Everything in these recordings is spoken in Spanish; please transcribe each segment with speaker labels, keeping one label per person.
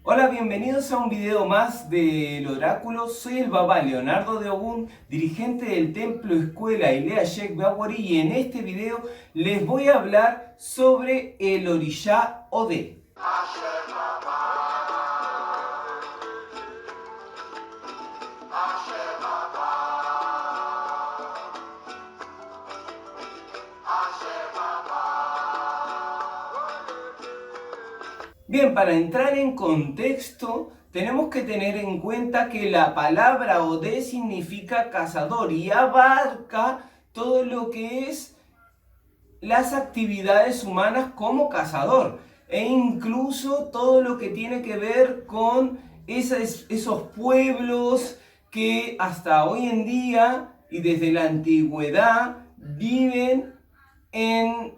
Speaker 1: Hola, bienvenidos a un video más del Oráculo. Soy el Baba Leonardo de Ogún, dirigente del Templo Escuela Ilea Sheikh Bawari, y en este video les voy a hablar sobre el Orishá Odé. Bien, para entrar en contexto, tenemos que tener en cuenta que la palabra Odé significa cazador y abarca todo lo que es las actividades humanas como cazador e incluso todo lo que tiene que ver con esos pueblos que hasta hoy en día y desde la antigüedad viven en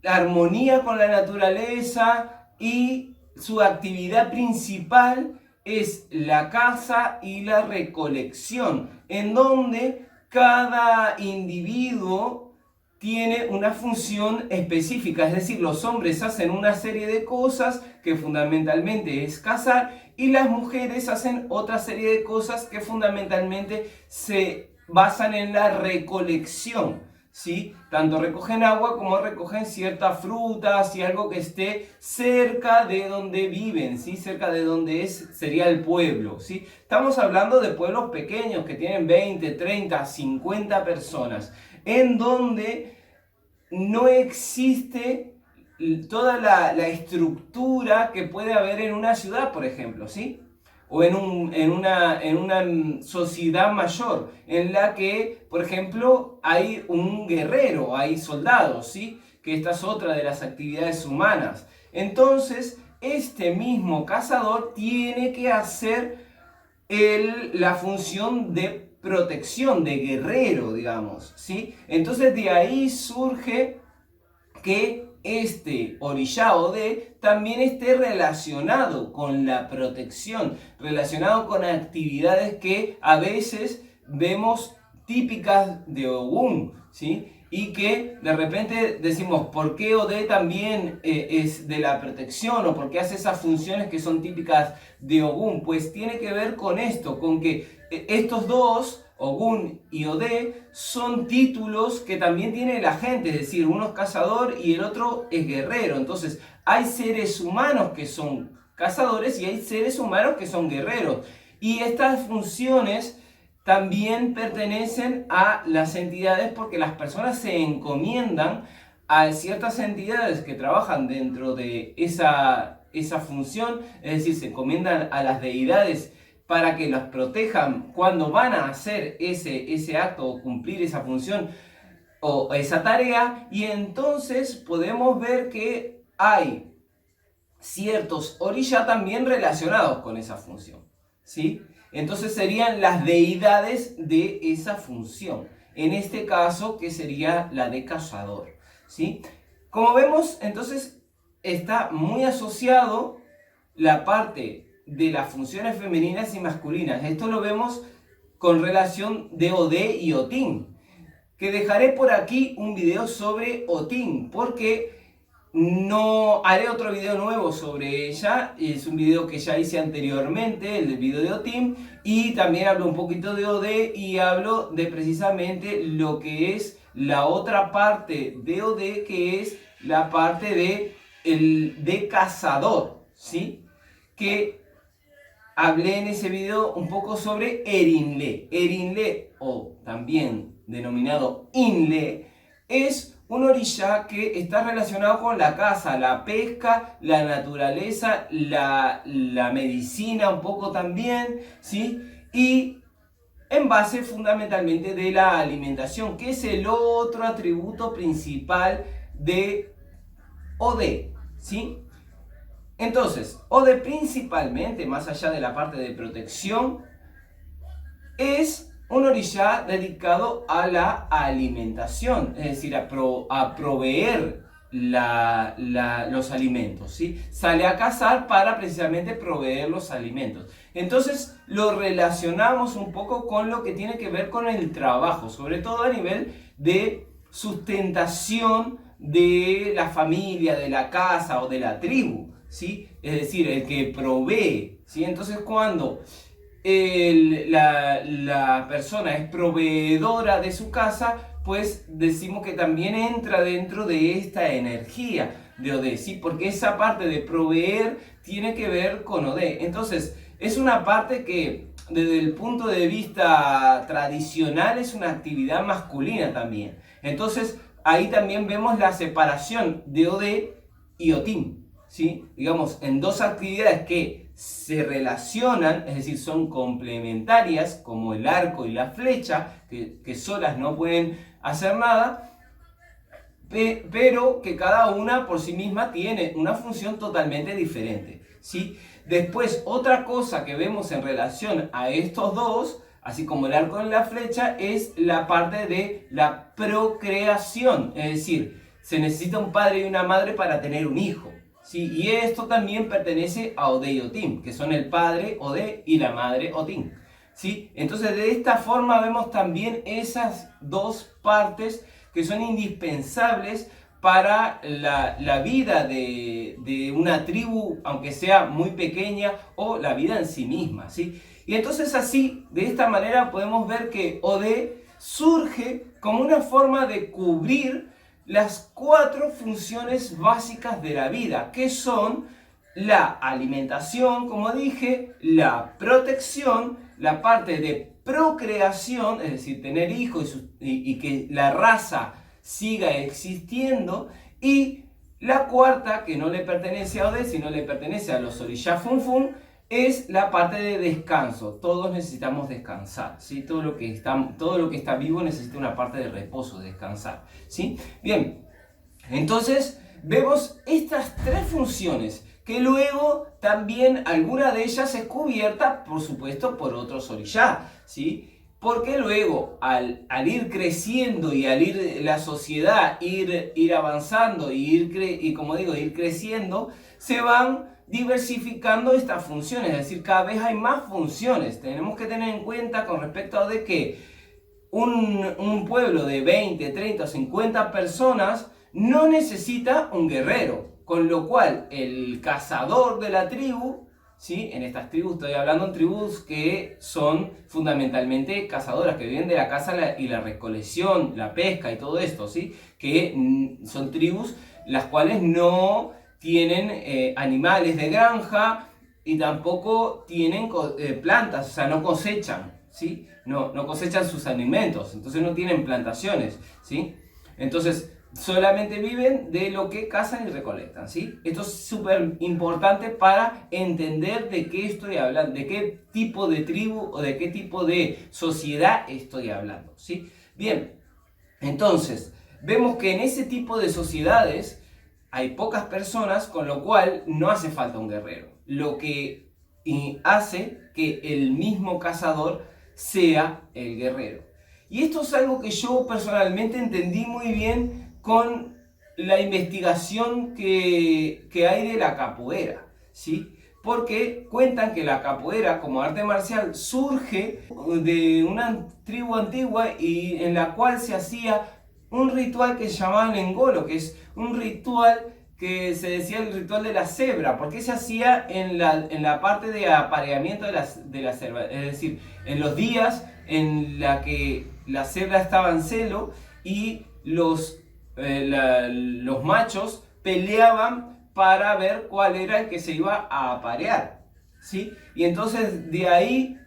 Speaker 1: armonía con la naturaleza, y su actividad principal es la caza y la recolección, en donde cada individuo tiene una función específica. Es decir, los hombres hacen una serie de cosas que fundamentalmente es cazar, y las mujeres hacen otra serie de cosas que fundamentalmente se basan en la recolección, ¿sí? Tanto recogen agua como recogen ciertas frutas y algo que esté cerca de donde viven, ¿sí? Cerca de donde sería el pueblo, ¿sí? Estamos hablando de pueblos pequeños que tienen 20, 30, 50 personas, en donde no existe toda la estructura que puede haber en una ciudad, por ejemplo, ¿sí? O en una sociedad mayor, en la que, por ejemplo, hay un guerrero, hay soldados, ¿sí? Que esta es otra de las actividades humanas. Entonces, este mismo cazador tiene que hacer la función de protección, de guerrero, digamos, ¿sí? Entonces, de ahí surge que este Orishá Odé también esté relacionado con la protección, relacionado con actividades que a veces vemos típicas de Ogún, ¿sí? Y que de repente decimos, ¿por qué Odé también es de la protección? ¿O por qué hace esas funciones que son típicas de Ogún? Pues tiene que ver con esto, con que estos dos, Ogún y Odé, son títulos que también tiene la gente, es decir, uno es cazador y el otro es guerrero. Entonces, hay seres humanos que son cazadores y hay seres humanos que son guerreros. Y estas funciones también pertenecen a las entidades, porque las personas se encomiendan a ciertas entidades que trabajan dentro de esa función, es decir, se encomiendan a las deidades para que los protejan cuando van a hacer ese acto o cumplir esa función o esa tarea. Y entonces podemos ver que hay ciertos orishá también relacionados con esa función, ¿sí? Entonces serían las deidades de esa función, en este caso que sería la de cazador, ¿sí? Como vemos, entonces está muy asociado la parte de las funciones femeninas y masculinas. Esto lo vemos con relación de Odé y Otín, que dejaré por aquí un video sobre Otín, porque no haré otro video nuevo sobre ella. Es un video que ya hice anteriormente, el del video de Otín, y también hablo un poquito de Odé y hablo de precisamente lo que es la otra parte de Odé, que es la parte de cazador, ¿sí? Que hablé en ese video un poco sobre Erinle. Erinle, o también denominado Inle, es un orishá que está relacionado con la caza, la pesca, la naturaleza, la medicina un poco también, ¿sí? Y en base fundamentalmente de la alimentación, que es el otro atributo principal de Odé, ¿sí? Entonces, Odé principalmente, más allá de la parte de protección, es un orishá dedicado a la alimentación, es decir, a proveer los alimentos, ¿sí? Sale a cazar para precisamente proveer los alimentos. Entonces lo relacionamos un poco con lo que tiene que ver con el trabajo, sobre todo a nivel de sustentación de la familia, de la casa o de la tribu, ¿sí? es decir, el que provee, ¿sí? Entonces cuando la persona es proveedora de su casa, pues decimos que también entra dentro de esta energía de Odé, ¿sí? Porque esa parte de proveer tiene que ver con Odé. Entonces, es una parte que desde el punto de vista tradicional es una actividad masculina también. Entonces, ahí también vemos la separación de Odé y Otim, ¿sí? Digamos, en dos actividades que se relacionan, es decir, son complementarias, como el arco y la flecha, que solas no pueden hacer nada, pero que cada una por sí misma tiene una función totalmente diferente, ¿sí? Después, otra cosa que vemos en relación a estos dos, así como el arco y la flecha, es la parte de la procreación, es decir, se necesita un padre y una madre para tener un hijo, ¿sí? Y esto también pertenece a Odé y Otim, que son el padre Odé y la madre Otim, ¿sí? Entonces, de esta forma vemos también esas dos partes que son indispensables para la vida de una tribu, aunque sea muy pequeña, o la vida en sí misma, ¿sí? Y entonces así, de esta manera podemos ver que Odé surge como una forma de cubrir las 4 funciones básicas de la vida, que son la alimentación, como dije, la protección, la parte de procreación, es decir, tener hijos y que la raza siga existiendo, y la cuarta, que no le pertenece a Odé, sino le pertenece a los Orishá Funfun, es la parte de descanso. Todos necesitamos descansar, ¿sí? Todo lo que está vivo necesita una parte de reposo, de descansar, ¿sí? Bien, entonces vemos estas 3 funciones, que luego también alguna de ellas es cubierta, por supuesto, por otros orishá, ¿sí? Porque luego, al ir creciendo y al ir la sociedad, ir avanzando y como digo, ir creciendo, se van diversificando estas funciones, es decir, cada vez hay más funciones. Tenemos que tener en cuenta con respecto a de que un pueblo de 20, 30 o 50 personas no necesita un guerrero, con lo cual el cazador de la tribu, ¿sí? En estas tribus, estoy hablando de tribus que son fundamentalmente cazadoras, que viven de la caza y la recolección, la pesca y todo esto, ¿sí? Que son tribus las cuales no tienen animales de granja y tampoco tienen plantas, o sea, no cosechan, ¿sí? No cosechan sus alimentos, entonces no tienen plantaciones, ¿sí? Entonces, solamente viven de lo que cazan y recolectan, ¿sí? Esto es súper importante para entender de qué estoy hablando, de qué tipo de tribu o de qué tipo de sociedad estoy hablando, ¿sí? Bien, entonces, vemos que en ese tipo de sociedades hay pocas personas, con lo cual no hace falta un guerrero, lo que hace que el mismo cazador sea el guerrero. Y esto es algo que yo personalmente entendí muy bien con la investigación que hay de la capoeira, ¿sí? Porque cuentan que la capoeira como arte marcial surge de una tribu antigua y en la cual se hacía un ritual que se llamaba Lengolo, que es un ritual que se decía el ritual de la cebra. ¿Por qué se hacía en la parte de apareamiento de la cebra? Es decir, en los días en la que la cebra estaba en celo y los machos peleaban para ver cuál era el que se iba a aparear, ¿sí? Y entonces de ahí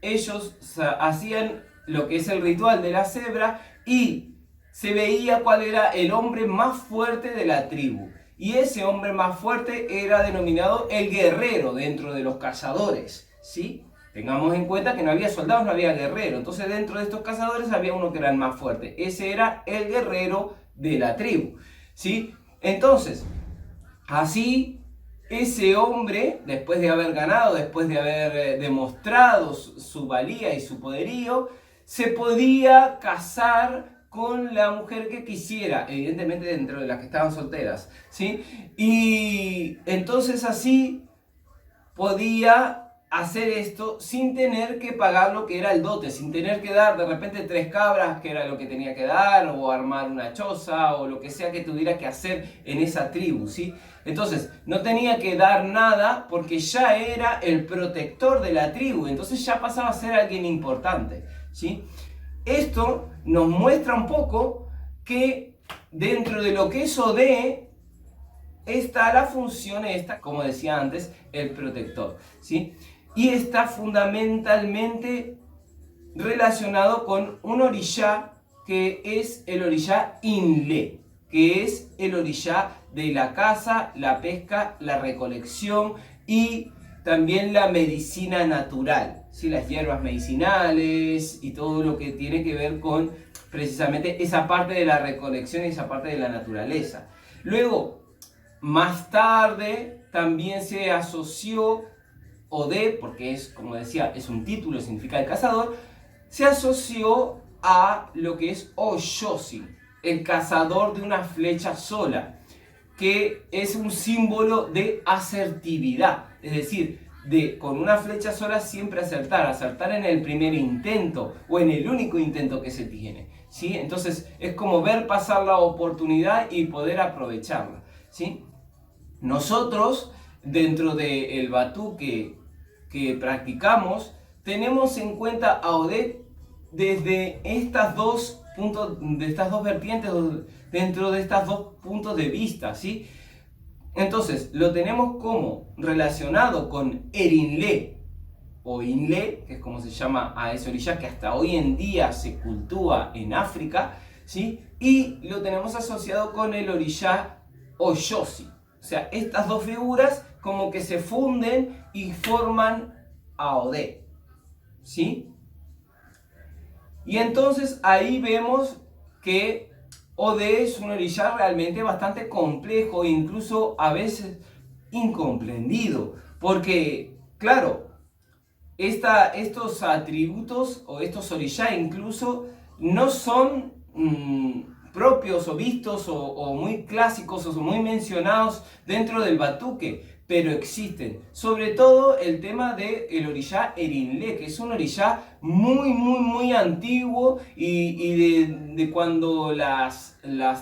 Speaker 1: ellos hacían lo que es el ritual de la cebra y se veía cuál era el hombre más fuerte de la tribu. Y ese hombre más fuerte era denominado el guerrero dentro de los cazadores, ¿sí? Tengamos en cuenta que no había soldados, no había guerreros. Entonces dentro de estos cazadores había uno que era el más fuerte. Ese era el guerrero de la tribu, ¿sí? Entonces, así ese hombre, después de haber ganado, después de haber demostrado su valía y su poderío, se podía casar con la mujer que quisiera, evidentemente dentro de las que estaban solteras, ¿sí? Y entonces así podía hacer esto sin tener que pagar lo que era el dote, sin tener que dar de repente 3 cabras, que era lo que tenía que dar, o armar una choza, o lo que sea que tuviera que hacer en esa tribu, ¿sí? Entonces, no tenía que dar nada porque ya era el protector de la tribu. Entonces ya pasaba a ser alguien importante, ¿sí? Esto nos muestra un poco que dentro de lo que es Odé está la función esta, como decía antes, el protector, ¿sí? Y está fundamentalmente relacionado con un orishá que es el orishá Inle, que es el orishá de la caza, la pesca, la recolección y también la medicina natural, ¿sí? Las hierbas medicinales y todo lo que tiene que ver con precisamente esa parte de la recolección y esa parte de la naturaleza. Luego, más tarde, también se asoció Odé, porque es, como decía, es un título, significa el cazador, se asoció a lo que es Oshosin, el cazador de una flecha sola, que es un símbolo de asertividad, es decir, de con una flecha sola siempre acertar en el primer intento o en el único intento que se tiene, ¿sí? Entonces es como ver pasar la oportunidad y poder aprovecharla, ¿sí? Nosotros, dentro del batuque que practicamos, tenemos en cuenta a Odé desde estas dos puntos, de estas dos vertientes, dentro de estos dos puntos de vista, ¿sí? Entonces, lo tenemos como relacionado con Erinlé o Inlé, que es como se llama a ese orishá que hasta hoy en día se cultúa en África, ¿sí? Y lo tenemos asociado con el orishá Oshosi. O sea, estas dos figuras como que se funden y forman a Odé, ¿sí? Y entonces ahí vemos que Odé es un orishá realmente bastante complejo e incluso a veces incomprendido. Porque, claro, estos atributos o estos orishá incluso no son propios o vistos o muy clásicos o muy mencionados dentro del batuque, pero existen. Sobre todo el tema del orishá Erinlé, que es un orishá muy antiguo y de cuando las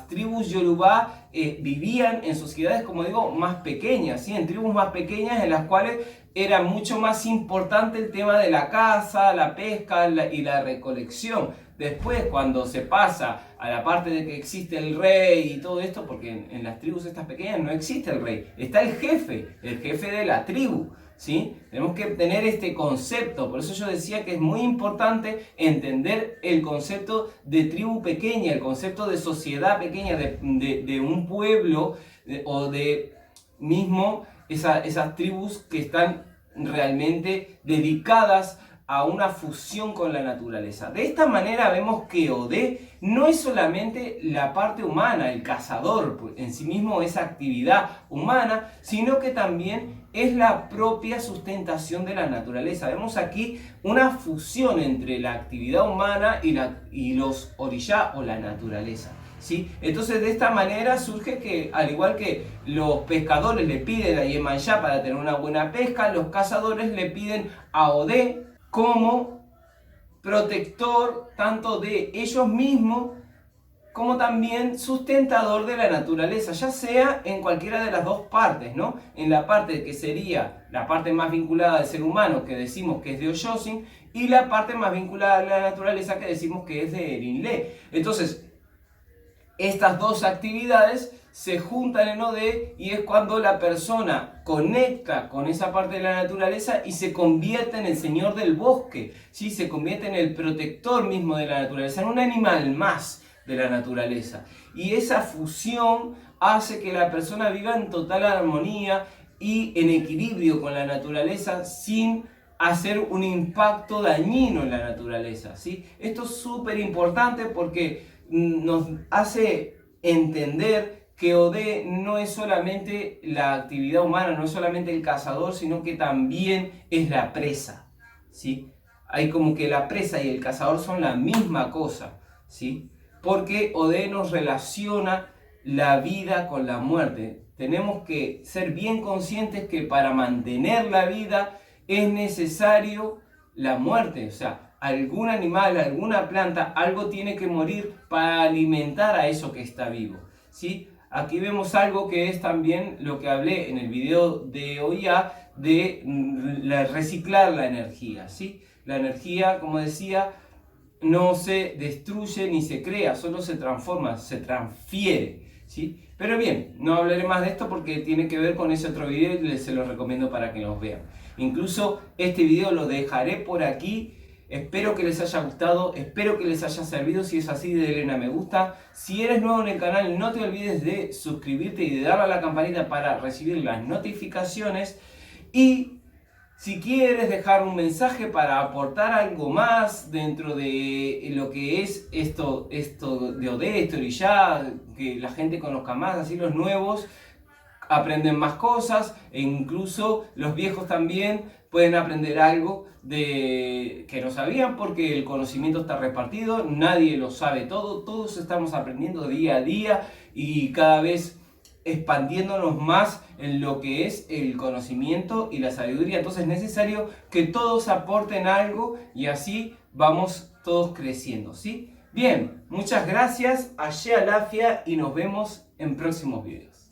Speaker 1: tribus Yorubá vivían en sociedades, como digo, más pequeñas, ¿sí? En tribus más pequeñas en las cuales era mucho más importante el tema de la caza, la pesca y la recolección. Después, cuando se pasa a la parte de que existe el rey y todo esto, porque en las tribus estas pequeñas no existe el rey, está el jefe de la tribu, ¿sí? Tenemos que tener este concepto, por eso yo decía que es muy importante entender el concepto de tribu pequeña, el concepto de sociedad pequeña, de un pueblo o de mismo esas tribus que están realmente dedicadas a una fusión con la naturaleza. De esta manera vemos que Odé no es solamente la parte humana, el cazador en sí mismo, esa actividad humana, sino que también es la propia sustentación de la naturaleza. Vemos aquí una fusión entre la actividad humana y los orishá o la naturaleza, ¿sí? Entonces de esta manera surge que, al igual que los pescadores le piden a Yemanjá para tener una buena pesca, los cazadores le piden a Odé como protector tanto de ellos mismos como también sustentador de la naturaleza, ya sea en cualquiera de las dos partes, ¿no? En la parte que sería la parte más vinculada al ser humano, que decimos que es de Oshosin, y la parte más vinculada a la naturaleza, que decimos que es de Erinlé. Entonces, estas dos actividades se juntan en Odé y es cuando la persona conecta con esa parte de la naturaleza y se convierte en el señor del bosque, ¿sí? Se convierte en el protector mismo de la naturaleza, en un animal más de la naturaleza. Y esa fusión hace que la persona viva en total armonía y en equilibrio con la naturaleza sin hacer un impacto dañino en la naturaleza, ¿sí? Esto es súper importante porque nos hace entender que Odé no es solamente la actividad humana, no es solamente el cazador, sino que también es la presa, ¿sí? Hay como que la presa y el cazador son la misma cosa, ¿sí? Porque Odé nos relaciona la vida con la muerte. Tenemos que ser bien conscientes que para mantener la vida es necesario la muerte, o sea, algún animal, alguna planta, algo tiene que morir para alimentar a eso que está vivo, ¿sí? aquí vemos algo que es también lo que hablé en el video de OIA de reciclar la energía, ¿sí? La energía, como decía, no se destruye ni se crea, solo se transforma, se transfiere, ¿sí? Pero bien, no hablaré más de esto porque tiene que ver con ese otro video y se los recomiendo para que los vean. Incluso este video lo dejaré por aquí. Espero que les haya gustado, espero que les haya servido. Si es así, denle a me gusta. Si eres nuevo en el canal, no te olvides de suscribirte y de darle a la campanita para recibir las notificaciones. Y si quieres dejar un mensaje para aportar algo más dentro de lo que es esto de OD, Story Ya, que la gente conozca más, así los nuevos aprenden más cosas e incluso los viejos también pueden aprender algo de que no sabían, porque el conocimiento está repartido, nadie lo sabe todo, todos estamos aprendiendo día a día y cada vez expandiéndonos más en lo que es el conocimiento y la sabiduría. Entonces es necesario que todos aporten algo y así vamos todos creciendo, ¿sí? Bien, muchas gracias, Ashea Lafia, y nos vemos en próximos videos.